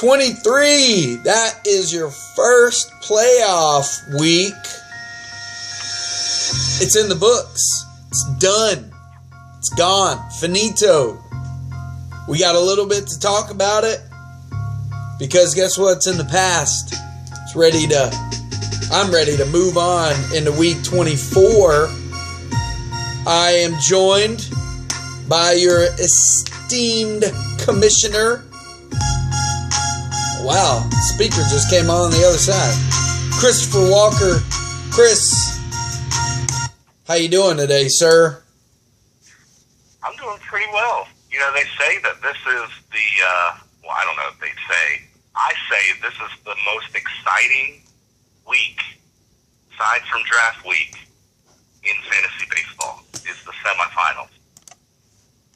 23. That is your first playoff week. It's in the books. It's done. It's gone. Finito. We got a little bit to talk about it because guess what? It's in the past. I'm ready to move on into week 24. I am joined by your esteemed commissioner. Wow, speaker just came on the other side. Christopher Walker. Chris, how you doing today, sir? I'm doing pretty well. You know, they say that this is the, well, I don't know if they say. I say this is the most exciting week, aside from draft week, in fantasy baseball, is the semifinals.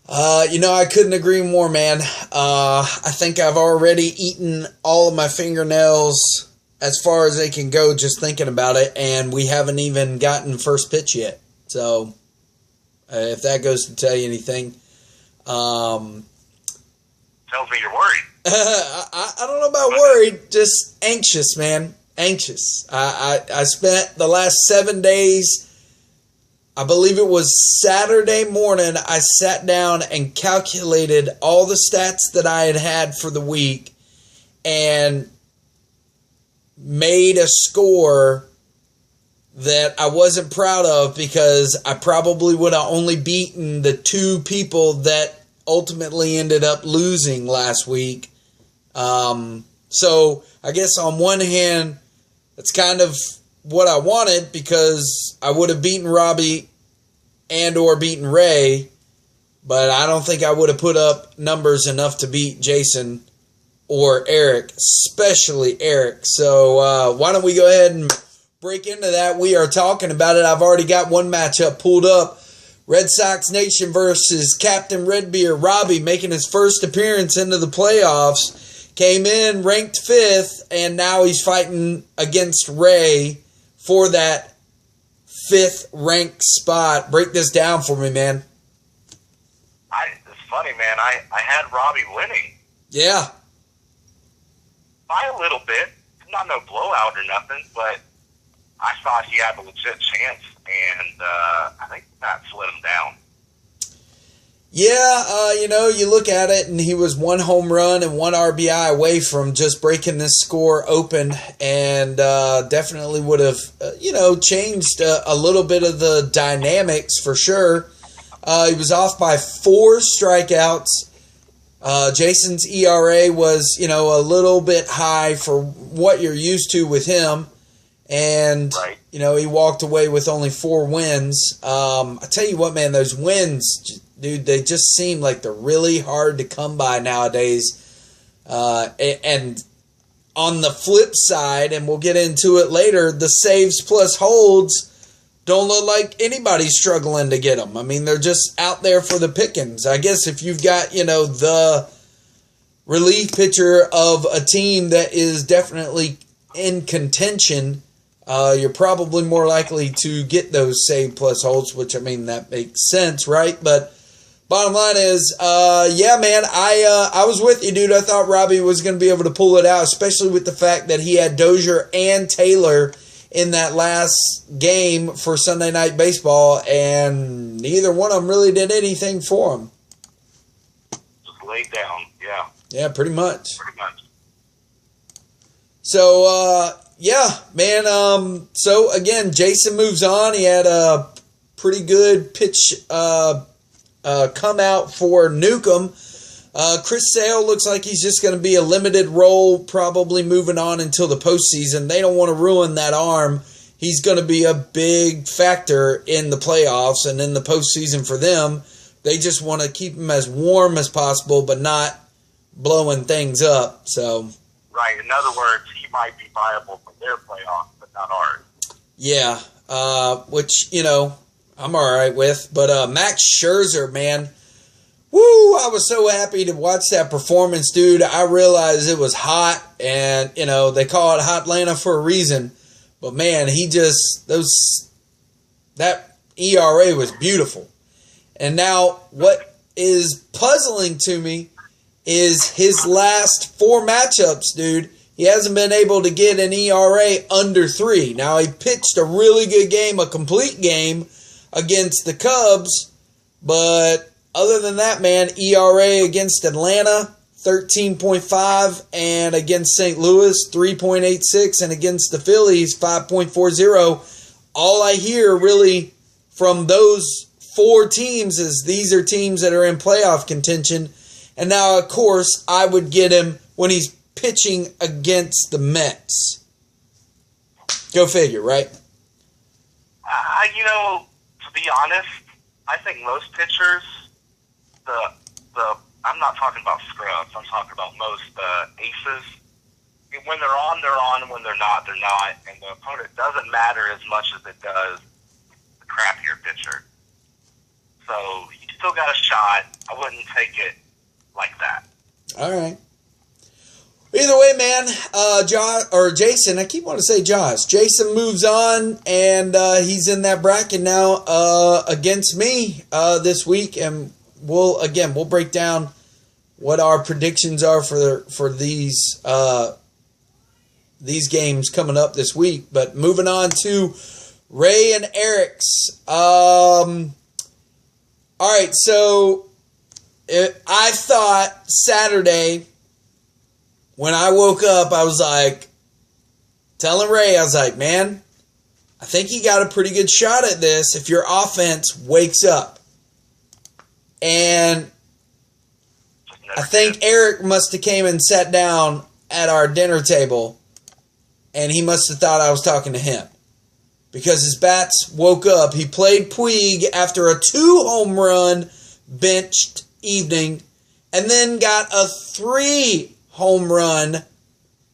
I couldn't agree more, man. I think I've already eaten all of my fingernails as far as they can go just thinking about it, and we haven't even gotten first pitch yet. So, if that goes to tell you anything. Tells me you're worried. I don't know about worried, just anxious, man. Anxious. I spent the last 7 days, I believe it was Saturday morning, I sat down and calculated all the stats that I had for the week and made a score that I wasn't proud of because I probably would have only beaten the two people that ultimately ended up losing last week. So I guess on one hand, it's kind of what I wanted because I would have beaten Robbie and or beaten Ray, but I don't think I would have put up numbers enough to beat Jason or Eric, especially Eric. So why don't we go ahead and break into that? We are talking about it. I've already got one matchup pulled up. Red Sox Nation versus Captain Redbeard Robbie, making his first appearance into the playoffs. Came in ranked 5th, and now he's fighting against Ray for that 5th ranked spot. Break this down for me, man. It's funny, man. I had Robbie winning. Yeah. By a little bit. Not no blowout or nothing, but I thought he had a legit chance, and I think that let him down. Yeah, you look at it, and he was 1 home run and 1 RBI away from just breaking this score open, and definitely would have, changed a little bit of the dynamics for sure. He was off by 4 strikeouts. Jason's ERA was, a little bit high for what you're used to with him. And, right. He walked away with only 4 wins. I tell you what, man, those wins, dude, they just seem like they're really hard to come by nowadays. And on the flip side, and we'll get into it later, the saves plus holds don't look like anybody's struggling to get them. I mean, they're just out there for the pickings. I guess if you've got, the relief pitcher of a team that is definitely in contention, you're probably more likely to get those save plus holds, which, that makes sense, right? But bottom line is, man, I was with you, dude. I thought Robbie was going to be able to pull it out, especially with the fact that he had Dozier and Taylor in that last game for Sunday Night Baseball, and neither one of them really did anything for him. Just laid down, yeah. Yeah, pretty much. Pretty much. So, man. So, again, Jason moves on. He had a pretty good pitch come out for Newcomb. Chris Sale looks like he's just going to be a limited role, probably moving on until the postseason. They don't want to ruin that arm. He's going to be a big factor in the playoffs and in the postseason for them. They just want to keep him as warm as possible, but not blowing things up. So, right. In other words, he might be viable for their playoffs, but not ours. Yeah, which, I'm all right with. But Max Scherzer, man, woo, I was so happy to watch that performance, dude. I realized it was hot, and, they call it Hot Atlanta for a reason. But, man, that ERA was beautiful. And now what is puzzling to me is his last 4 matchups, dude. He hasn't been able to get an ERA under 3. Now, he pitched a really good game, a complete game against the Cubs. But other than that, man, ERA against Atlanta, 13.5, and against St. Louis, 3.86, and against the Phillies, 5.40. All I hear really from those 4 teams is these are teams that are in playoff contention. And now, of course, I would get him when he's pitching against the Mets. Go figure, right? To be honest, I think most pitchers, I'm not talking about scrubs. I'm talking about most aces. When they're on, they're on. And when they're not, they're not. And the opponent doesn't matter as much as it does the crappier pitcher. So you still got a shot. I wouldn't take it like that. All right. Either way, man, Jason, I keep wanting to say Josh. Jason moves on, and he's in that bracket now against me this week, and we'll break down what our predictions are for these games coming up this week. But moving on to Ray and Eric's. All right, so I thought Saturday, when I woke up, I was like, telling Ray, I was like, man, I think you got a pretty good shot at this if your offense wakes up. And I think Eric must have came and sat down at our dinner table, and he must have thought I was talking to him. Because his bats woke up. He played Puig after a 2-home run benched evening, and then got a 3-home run,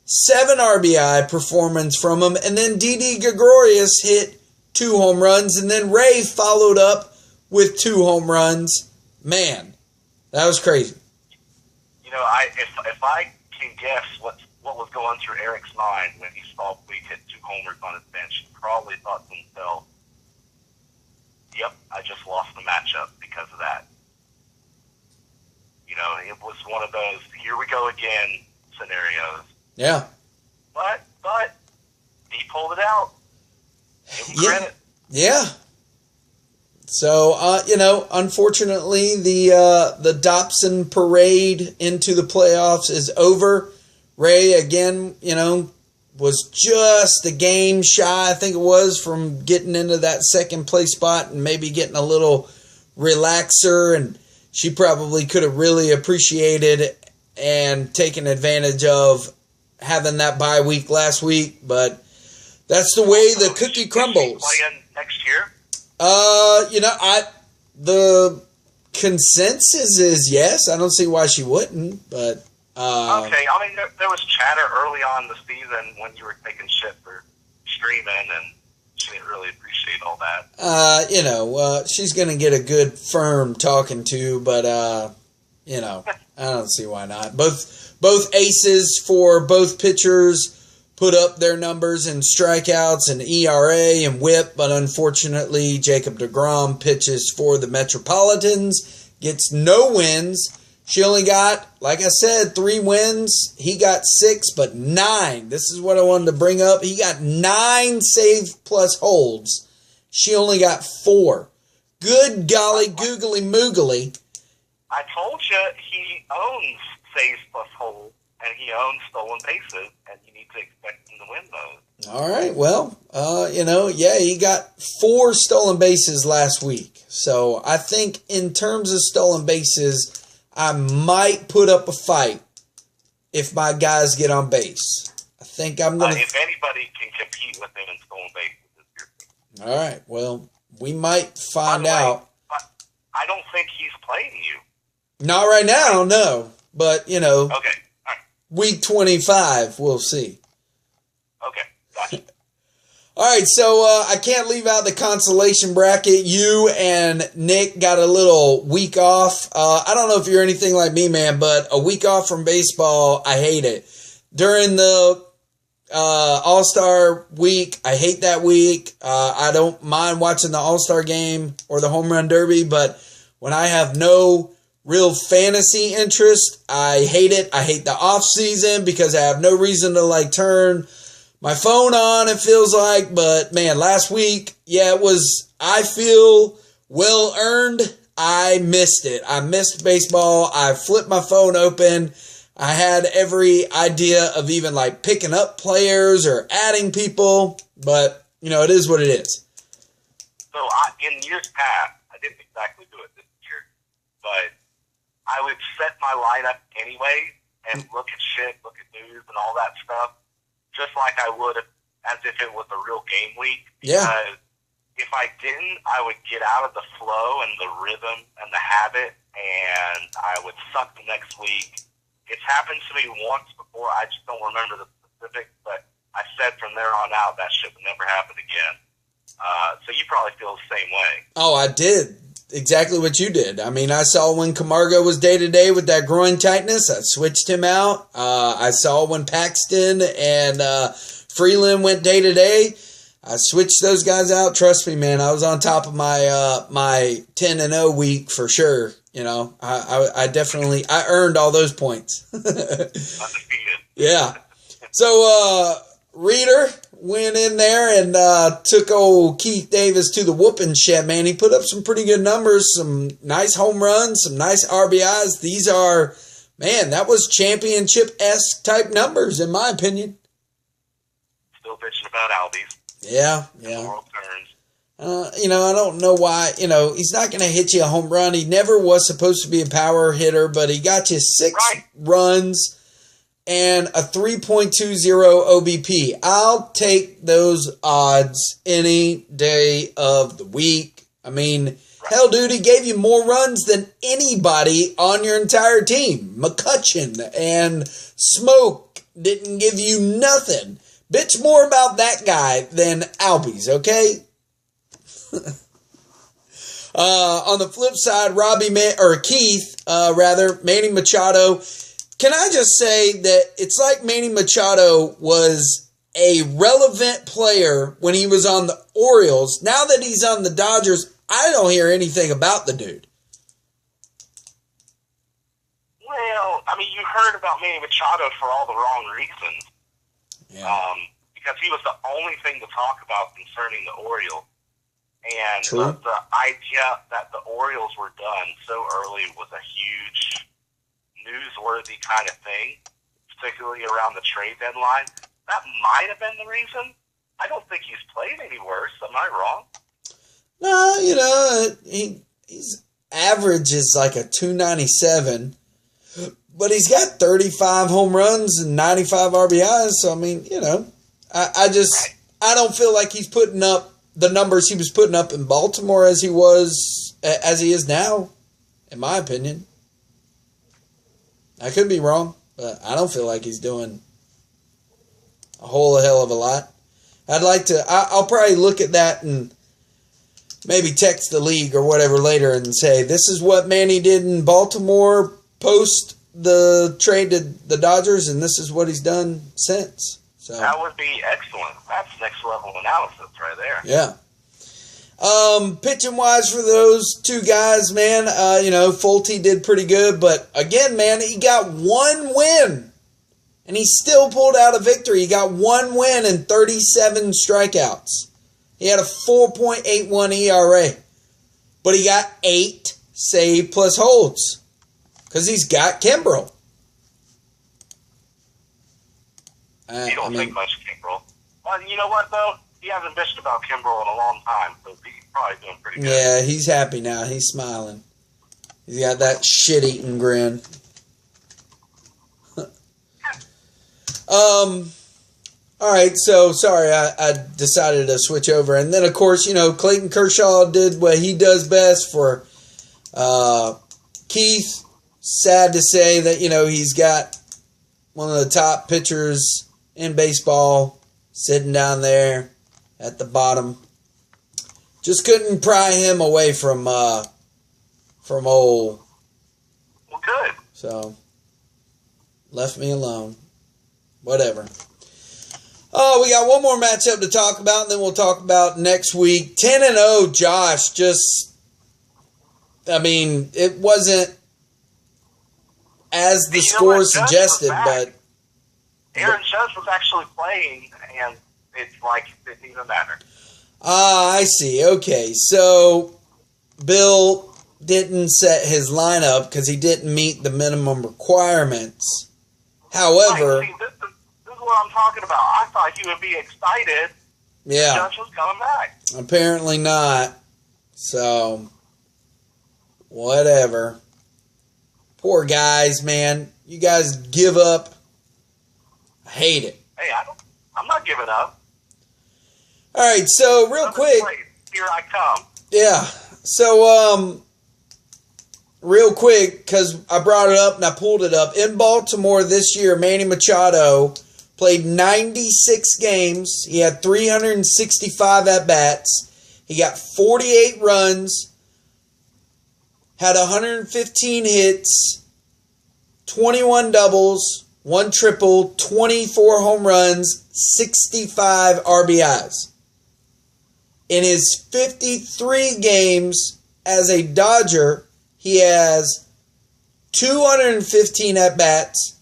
7 RBI performance from him, and then Didi Gregorius hit 2 home runs, and then Ray followed up with 2 home runs. Man, that was crazy. If I can guess what was going through Eric's mind when he saw Puig hit 2 homers on his bench, he probably thought to himself, "Yep, I just lost the matchup because of that." It was one of those "here we go again" scenarios. Yeah. But he pulled it out. Give him credit. Yeah. So, unfortunately, the Dobson parade into the playoffs is over. Ray, again, was just a game shy, I think it was, from getting into that second place spot and maybe getting a little relaxer, and she probably could have really appreciated and taken advantage of having that bye week last week, but that's the way the cookie crumbles. Playing next year? The consensus is yes. I don't see why she wouldn't, but okay. I mean, there was chatter early on in the season when you were taking shit for streaming, and she didn't really appreciate all that. She's going to get a good firm talking to, but I don't see why not. Both aces for both pitchers put up their numbers in strikeouts and ERA and WHIP, but unfortunately Jacob deGrom pitches for the Metropolitans, gets no wins. She only got, like I said, 3 wins. He got 6, but 9. This is what I wanted to bring up. He got 9 save plus holds. She only got 4. Good golly googly moogly. I told you he owns saves plus holds, and he owns stolen bases, and you need to expect him to win those. All right, well, he got 4 stolen bases last week. So I think in terms of stolen bases, I might put up a fight if my guys get on base. I think I'm going to... If anybody can compete with him in stolen bases, it's your team. All right, well, we might find out. I don't think he's playing you. Not right now, no. But, Okay, all right. Week 25, we'll see. Okay, gotcha. All right, so I can't leave out the consolation bracket. You and Nick got a little week off. I don't know if you're anything like me, man, but a week off from baseball, I hate it. During the All-Star week, I hate that week. I don't mind watching the All-Star game or the Home Run Derby, but when I have no real fantasy interest. I hate it. I hate the off season because I have no reason to turn my phone on, it feels like. But man, last week, it was, I feel, well earned. I missed it. I missed baseball. I flipped my phone open. I had every idea of even picking up players or adding people, but it is what it is. So in years past, I didn't exactly do it this year, but I would set my lineup anyway and look at news and all that stuff, just like I would as if it was a real game week. Because if I didn't, I would get out of the flow and the rhythm and the habit, and I would suck the next week. It's happened to me once before. I just don't remember the specifics, but I said from there on out that shit would never happen again. So you probably feel the same way. Oh, I did. Exactly what you did. I mean, I saw when Camargo was day-to-day with that groin tightness, I switched him out. I saw when Paxton and Freeland went day-to-day, I switched those guys out. Trust me, man, I was on top of my my 10-0 week for sure. I definitely, I earned all those points. Undefeated. Yeah. So, Reader went in there and took old Keith Davis to the whooping shed, man. He put up some pretty good numbers, some nice home runs, some nice RBIs. These are, man, that was championship-esque type numbers, in my opinion. Still bitching about Albies. Yeah. World turns. I don't know why. He's not going to hit you a home run. He never was supposed to be a power hitter, but he got you 6 runs and a 3.20 OBP. I'll take those odds any day of the week. I mean, hell, dude, he gave you more runs than anybody on your entire team. McCutchen and Smoke didn't give you nothing. Bitch more about that guy than Albies, okay? On the flip side, Manny Machado. Can I just say that it's like Manny Machado was a relevant player when he was on the Orioles. Now that he's on the Dodgers, I don't hear anything about the dude. Well, I mean, you heard about Manny Machado for all the wrong reasons. Yeah. Because he was the only thing to talk about concerning the Orioles. And True. The idea that the Orioles were done so early was a huge newsworthy kind of thing, particularly around the trade deadline. That might have been the reason. I don't think he's played any worse. Am I wrong? No, he's average is like a 297, but he's got 35 home runs and 95 RBIs. So I mean, I don't feel like he's putting up the numbers he was putting up in Baltimore as he is now, in my opinion. I could be wrong, but I don't feel like he's doing a whole hell of a lot. I'll probably look at that and maybe text the league or whatever later and say, this is what Manny did in Baltimore post the trade to the Dodgers, and this is what he's done since. So that would be excellent. That's next level analysis right there. Yeah. Pitching wise for those two guys, man, Fulte did pretty good, but again, man, he got one win and he still pulled out a victory. He got one win and 37 strikeouts. He had a 4.81 ERA, but he got 8 save plus holds because he's got Kimbrel. You don't think much of Kimbrel. Well, you know what, though? He hasn't bitched about Kimbrel in a long time, so he's probably doing pretty good. Yeah, he's happy now. He's smiling. He's got that shit-eating grin. All right, so sorry, I decided to switch over. And then, of course, Clayton Kershaw did what he does best for Keith. Sad to say that, he's got one of the top pitchers in baseball sitting down there at the bottom. Just couldn't pry him away from old. Well, good. So, left me alone. Whatever. Oh, we got one more matchup to talk about, and then we'll talk about next week. 10-0, Josh. It wasn't as the And you know score what? Judge was suggested, back. but Aaron Judge was actually playing, and it's like it didn't even matter. I see. Okay, so Bill didn't set his lineup because he didn't meet the minimum requirements. However, Right, see, this is what I'm talking about. I thought he would be excited. yeah, Judge was coming back. apparently not. So, whatever. Poor guys, man. You guys give up. I hate it. Hey, I'm not giving up. All right, so real quick. Here I come. Yeah. So, real quick, because I brought it up and I pulled it up. In Baltimore this year, Manny Machado played 96 games. He had 365 at-bats. He got 48 runs, had 115 hits, 21 doubles, 1 triple, 24 home runs, 65 RBIs. In his 53 games as a Dodger, he has 215 at-bats,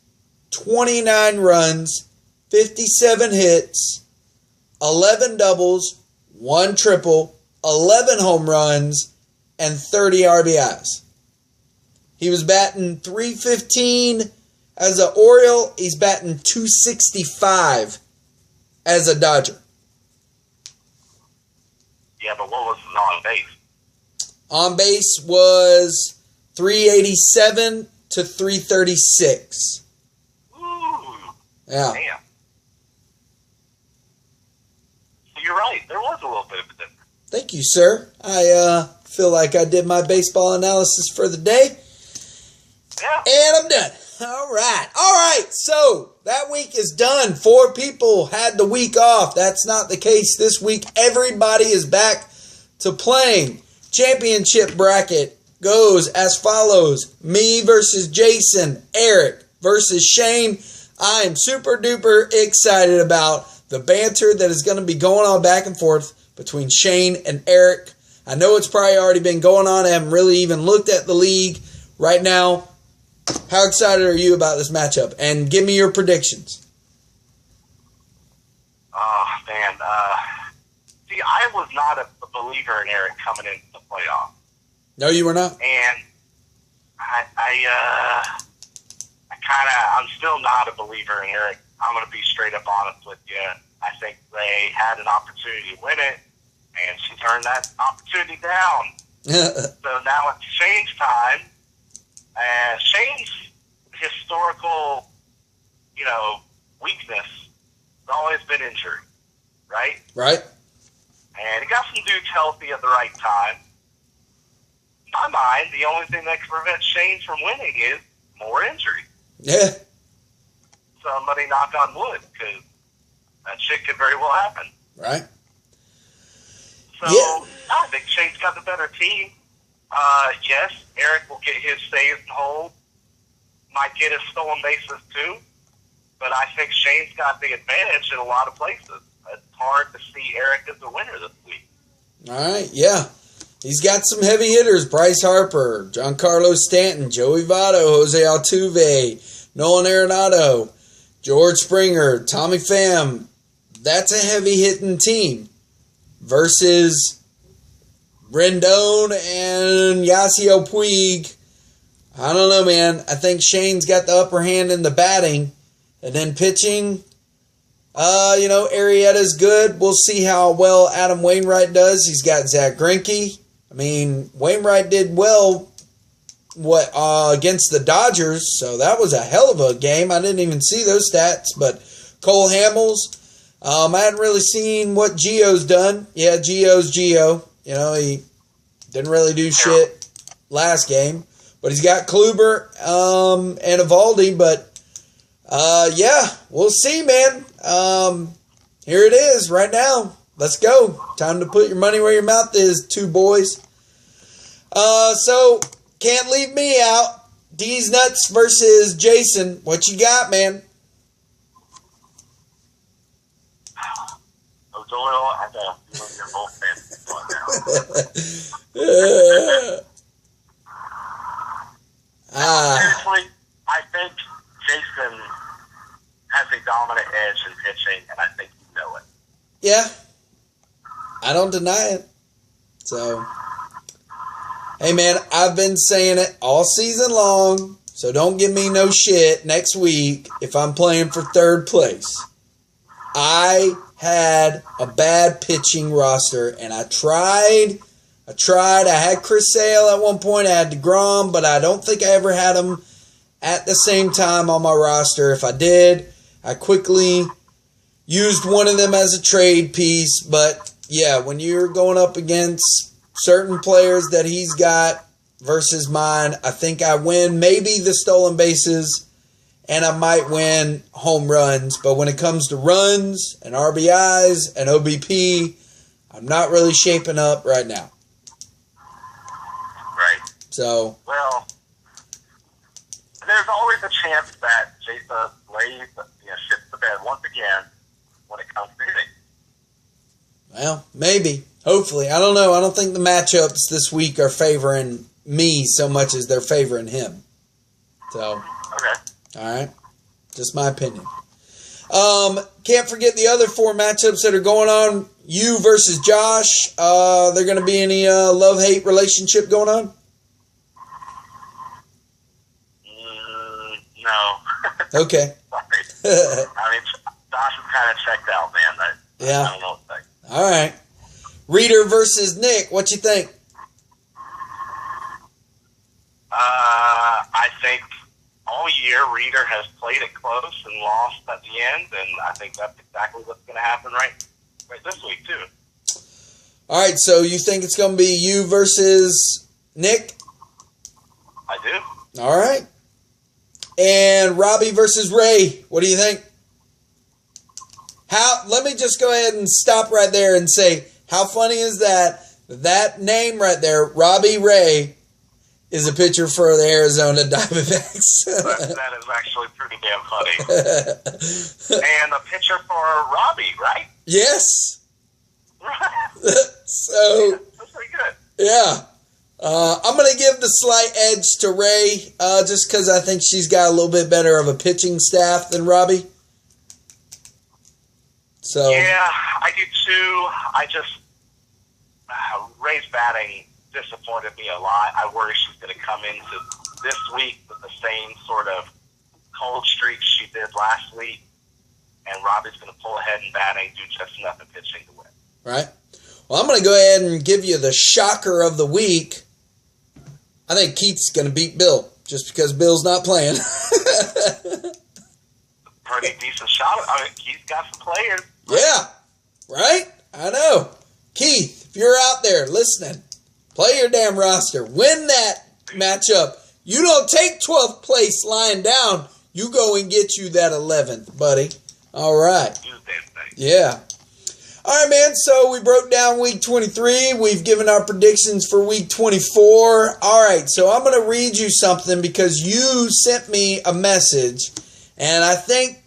29 runs, 57 hits, 11 doubles, 1 triple, 11 home runs, and 30 RBIs. He was batting .315 as an Oriole. He's batting .265 as a Dodger. Yeah, but what was his on base? On base was 387 to 336. Ooh, Yeah. damn. So you're right. There was a little bit of a difference. Thank you, sir. I feel like I did my baseball analysis for the day. Yeah. And I'm done. All right. So that week is done. 4 people had the week off. That's not the case this week. Everybody is back to playing. Championship bracket goes as follows. Me versus Jason. Eric versus Shane. I am super duper excited about the banter that is going to be going on back and forth between Shane and Eric. I know it's probably already been going on. I haven't really even looked at the league right now. How excited are you about this matchup? And give me your predictions. Oh, man. See, I was not a believer in Eric coming into the playoff. No, you were not? And I'm still not a believer in Eric. I'm going to be straight up honest with you. I think they had an opportunity to win it, and she turned that opportunity down. So now it's Shane's time. Shane's historical, weakness has always been injury, right? Right? And he got some dudes healthy at the right time. In my mind, the only thing that can prevent Shane from winning is more injury. Yeah. Somebody knock on wood, because that shit could very well happen. Right? So, Yeah. I think Shane's got the better team. Yes, Eric will get his saves and hold. Might get his stolen bases too. But I think Shane's got the advantage in a lot of places. It's hard to see Eric as the winner this week. All right, yeah. He's got some heavy hitters. Bryce Harper, Giancarlo Stanton, Joey Votto, Jose Altuve, Nolan Arenado, George Springer, Tommy Pham. That's a heavy-hitting team versus Rendon and Yasiel Puig. I don't know, man. I think Shane's got the upper hand in the batting. And then pitching, Arrieta's good. We'll see how well Adam Wainwright does. He's got Zach Greinke. I mean, Wainwright did well against the Dodgers, so that was a hell of a game. I didn't even see those stats. But Cole Hamels, I hadn't really seen what Gio's done. Yeah, Gio's Gio. He didn't really do shit last game. But he's got Kluber and Evaldi. But, we'll see, man. Here it is right now. Let's go. Time to put your money where your mouth is, two boys. So, can't leave me out. D's Nuts versus Jason. What you got, man? Doyle, I got a feeling you're both fans right now. Seriously, I think Jason has a dominant edge in pitching, and I think you know it. Yeah. I don't deny it. So, hey, man, I've been saying it all season long, so don't give me no shit next week if I'm playing for third place. I had a bad pitching roster, and I tried. I had Chris Sale at one point. I had DeGrom, but I don't think I ever had him at the same time on my roster. If I did, I quickly used one of them as a trade piece. But, yeah, when you're going up against certain players that he's got versus mine, I think I win maybe the stolen bases, and I might win home runs. But when it comes to runs and RBIs and OBP, I'm not really shaping up right now. Right. So, well, there's always a chance that Jason lays, shits the bed once again when it comes to hitting. well, maybe. Hopefully. I don't know. I don't think the matchups this week are favoring me so much as they're favoring him. So, Okay. all right. Just my opinion. Can't forget the other 4 matchups that are going on. You versus Josh. There going to be any love-hate relationship going on? No. Okay. Sorry. I mean, Josh is kind of checked out, man. Yeah. I don't know what to say. All right. Reader versus Nick. What you think? I think all year Reader has played it close and lost at the end, and I think that's exactly what's going to happen right this week too. All right. So you think it's going to be you versus Nick? I do. All right. And Robbie versus Ray. What do you think? Let me just go ahead and stop right there and say, how funny is that? That name right there, Robbie Ray, is a pitcher for the Arizona Diamondbacks. That is actually pretty damn funny. And a pitcher for Robbie, right? Yes. So, that's pretty good. Yeah. I'm going to give the slight edge to Ray just because I think she's got a little bit better of a pitching staff than Robbie. So yeah, I do too. I just Ray's batting disappointed me a lot. I worry she's going to come into this week with the same sort of cold streak she did last week, and Robbie's going to pull ahead in batting, do just enough in pitching to win. Right. Well, I'm going to go ahead and give you the shocker of the week. I think Keith's going to beat Bill just because Bill's not playing. Pretty decent shot. I mean, Keith's got some players. Yeah. Right? I know. Keith, if you're out there listening, play your damn roster. Win that matchup. You don't take 12th place lying down. You go and get you that 11th, buddy. All right. Do the damn thing. Yeah. All right, man. So we broke down week 23. We've given our predictions for week 24. All right. So I'm going to read you something because you sent me a message, and I think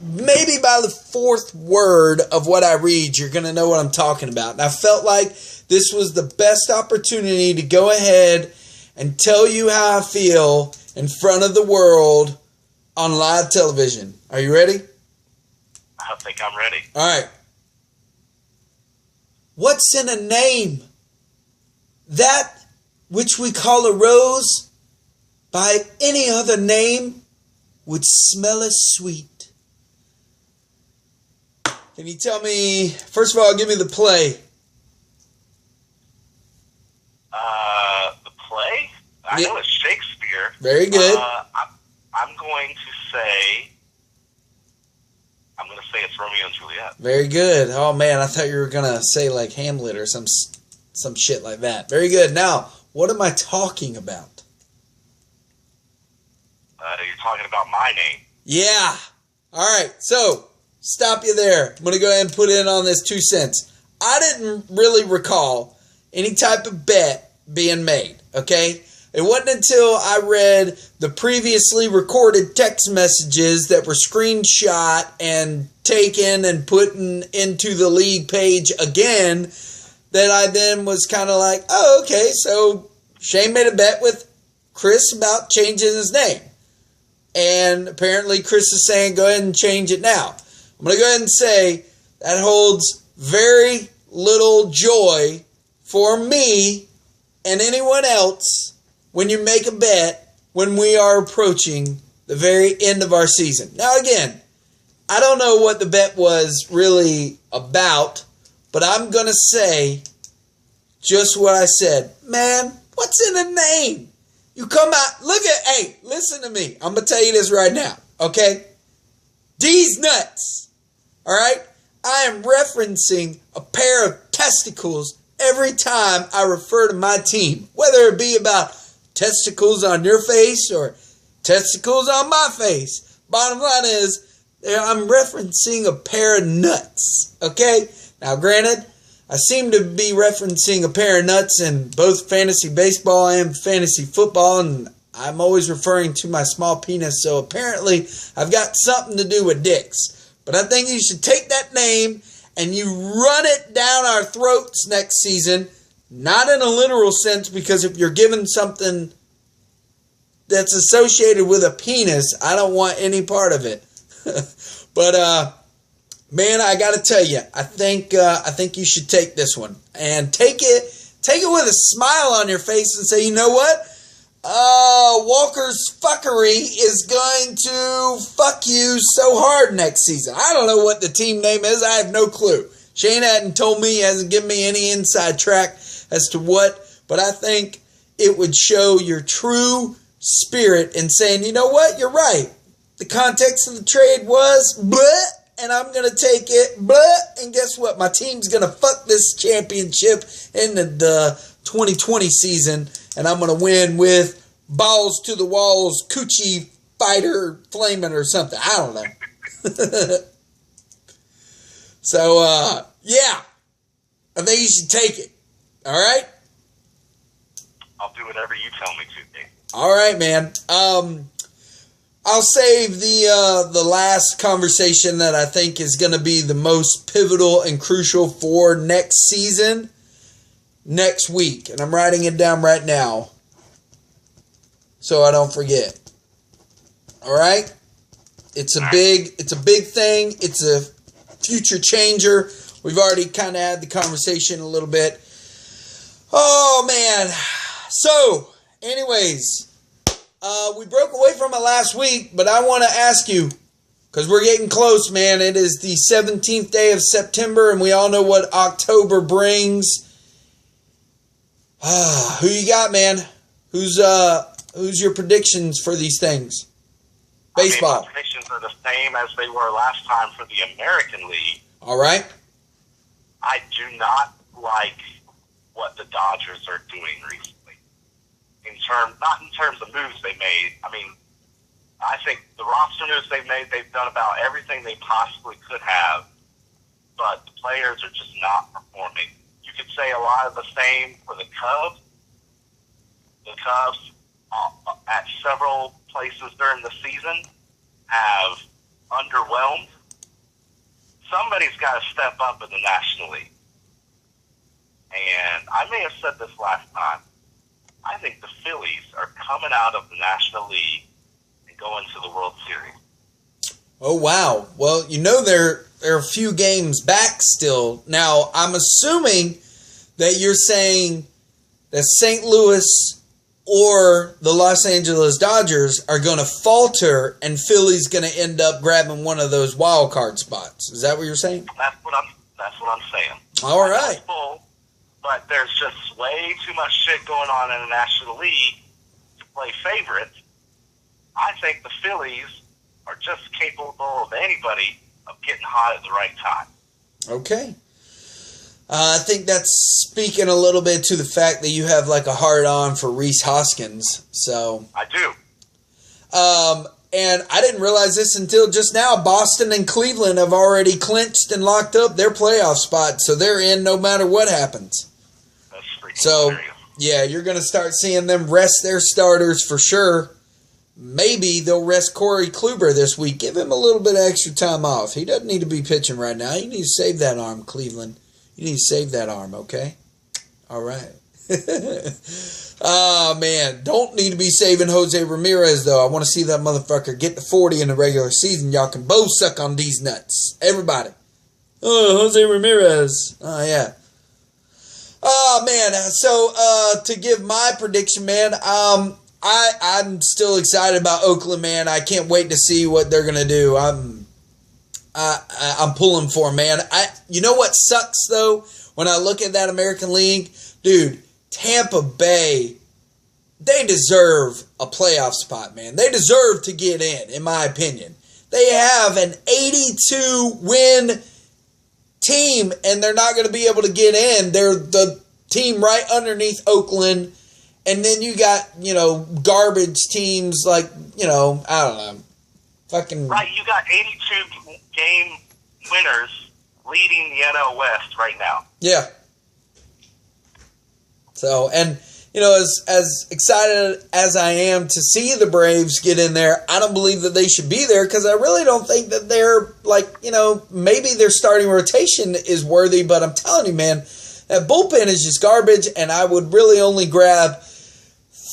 maybe by the 4th word of what I read, you're going to know what I'm talking about. And I felt like this was the best opportunity to go ahead and tell you how I feel in front of the world on live television. Are you ready? I think I'm ready. All right. What's in a name? That which we call a rose, by any other name, would smell as sweet. Can you tell me, first of all, give me the play. The play? I know it's Shakespeare. Very good. I'm going to say it's Romeo and Juliet. Very good. Oh, man, I thought you were going to say like Hamlet or some shit like that. Very good. Now, what am I talking about? You're talking about my name. Yeah. All right. So, stop you there. I'm going to go ahead and put in on this 2 cents. I didn't really recall any type of bet being made, okay? It wasn't until I read the previously recorded text messages that were screenshot and taken and put into the league page again that I then was kind of like, oh, okay, so Shane made a bet with Chris about changing his name. And apparently Chris is saying go ahead and change it now. I'm going to go ahead and say that holds very little joy for me and anyone else when you make a bet when we are approaching the very end of our season. Now again, I don't know what the bet was really about, but I'm going to say just what I said. Man, what's in a name? You come out, hey, listen to me. I'm going to tell you this right now, okay? D's nuts, all right? I am referencing a pair of testicles every time I refer to my team, whether it be about testicles on your face or testicles on my face. Bottom line is, I'm referencing a pair of nuts, okay? Now, granted, I seem to be referencing a pair of nuts in both fantasy baseball and fantasy football, and I'm always referring to my small penis, so apparently I've got something to do with dicks. But I think you should take that name and you run it down our throats next season, not in a literal sense, because if you're given something that's associated with a penis, I don't want any part of it. But, man, I got to tell you, I think you should take this one and take it with a smile on your face and say, you know what? Walker's fuckery is going to fuck you so hard next season. I don't know what the team name is. I have no clue. Shane hadn't told me, hasn't given me any inside track as to what, but I think it would show your true spirit in saying, you know what? You're right. The context of the trade was bleh, and I'm going to take it, bleh, and guess what? My team's going to fuck this championship in the 2020 season, and I'm going to win with balls to the walls, coochie fighter flaming or something. I don't know. So, yeah, I think you should take it. All right? I'll do whatever you tell me to, Dave. All right, man. I'll save the last conversation that I think is going to be the most pivotal and crucial for next season next week. And I'm writing it down right now so I don't forget. All right? It's a big thing. It's a future changer. We've already kind of had the conversation a little bit. Oh, man. So, anyways, we broke away from it last week, but I want to ask you, because we're getting close, man. It is the 17th day of September, and we all know what October brings. Who you got, man? Who's your predictions for these things? Baseball. My predictions are the same as they were last time for the American League. All right. I do not like what the Dodgers are doing recently. Not in terms of moves they made. I mean, I think the roster moves they've made, they've done about everything they possibly could have, but the players are just not performing. You could say a lot of the same for the Cubs. The Cubs, at several places during the season, have underwhelmed. Somebody's got to step up in the National League. And I may have said this last time. I think the Phillies are coming out of the National League and going to the World Series. Oh, wow. Well, you know they're a few games back still. Now, I'm assuming that you're saying that St. Louis or the Los Angeles Dodgers are going to falter and Philly's going to end up grabbing one of those wild card spots. Is that what you're saying? That's what I'm saying. All right. But there's just way too much shit going on in the National League to play favorites. I think the Phillies are just capable of anybody of getting hot at the right time. Okay. I think that's speaking a little bit to the fact that you have like a hard-on for Rhys Hoskins. So I do. And I didn't realize this until just now. Boston and Cleveland have already clinched and locked up their playoff spot, so they're in no matter what happens. So, yeah, you're going to start seeing them rest their starters for sure. Maybe they'll rest Corey Kluber this week. Give him a little bit of extra time off. He doesn't need to be pitching right now. You need to save that arm, Cleveland. You need to save that arm, okay? All right. Oh, man. Don't need to be saving Jose Ramirez, though. I want to see that motherfucker get to 40 in the regular season. Y'all can both suck on these nuts. Everybody. Oh, Jose Ramirez. Oh, yeah. Oh, man. So, to give my prediction, man, I'm still excited about Oakland, man. I can't wait to see what they're going to do. I'm pulling for them, man. You know what sucks, though? When I look at that American League, dude, Tampa Bay, they deserve a playoff spot, man. They deserve to get in my opinion. They have an 82-win team, and they're not going to be able to get in. They're the team right underneath Oakland, and then you got, garbage teams like, I don't know, fucking... Right, you got 82 game winners leading the NL West right now. Yeah. So, and, as excited as I am to see the Braves get in there, I don't believe that they should be there because I really don't think that they're, maybe their starting rotation is worthy, but I'm telling you, man, that bullpen is just garbage, and I would really only grab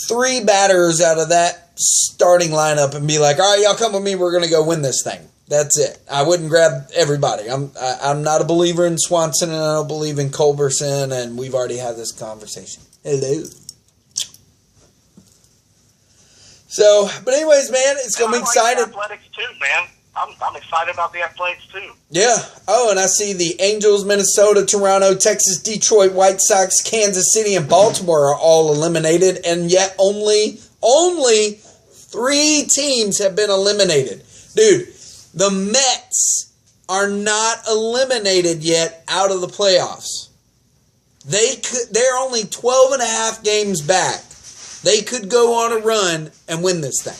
3 batters out of that starting lineup and be like, all right, y'all come with me, we're going to go win this thing. That's it. I wouldn't grab everybody. I'm not a believer in Swanson, and I don't believe in Culberson, and we've already had this conversation. Hello. So, but anyways, man, it's going to be exciting. Like the Athletics too, man. I'm excited about the Athletics too. Yeah. Oh, and I see the Angels, Minnesota, Toronto, Texas, Detroit, White Sox, Kansas City, and Baltimore are all eliminated, and yet only 3 teams have been eliminated. Dude, the Mets are not eliminated yet out of the playoffs. They're only 12 and a half games back. They could go on a run and win this thing.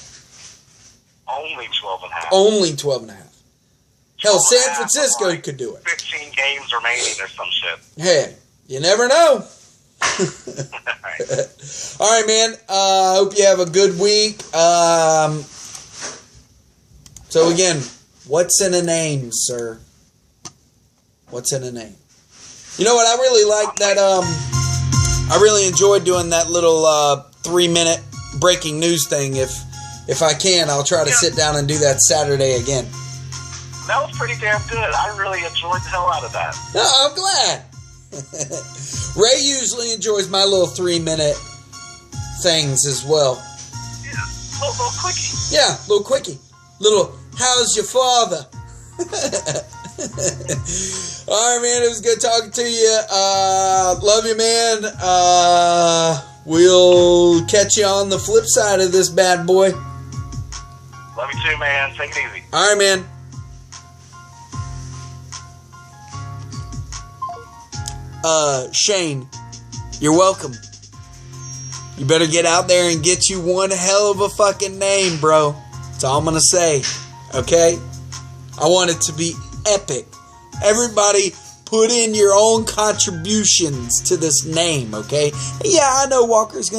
Only 12 and a half. Only 12 and a half. Hell, San Francisco could do it. 15 games remaining or some shit. Hey, you never know. All right, man. Hope you have a good week. So again, what's in a name, sir? What's in a name? You know what? I really like that. I really enjoyed doing that little 3-minute breaking news thing. If I can, I'll try to sit down and do that Saturday again. That was pretty damn good. I really enjoyed the hell out of that. Oh, I'm glad. Ray usually enjoys my little 3-minute things as well. Yeah, little quickie. Yeah, little quickie. Little, how's your father? All right, man. It was good talking to you. Love you, man. We'll catch you on the flip side of this bad boy. Love you too, man. Take it easy. All right, man. Shane, you're welcome. You better get out there and get you one hell of a fucking name, bro. That's all I'm gonna say. Okay? I want it to be epic. Everybody put in your own contributions to this name, okay? Yeah, I know Walker's gonna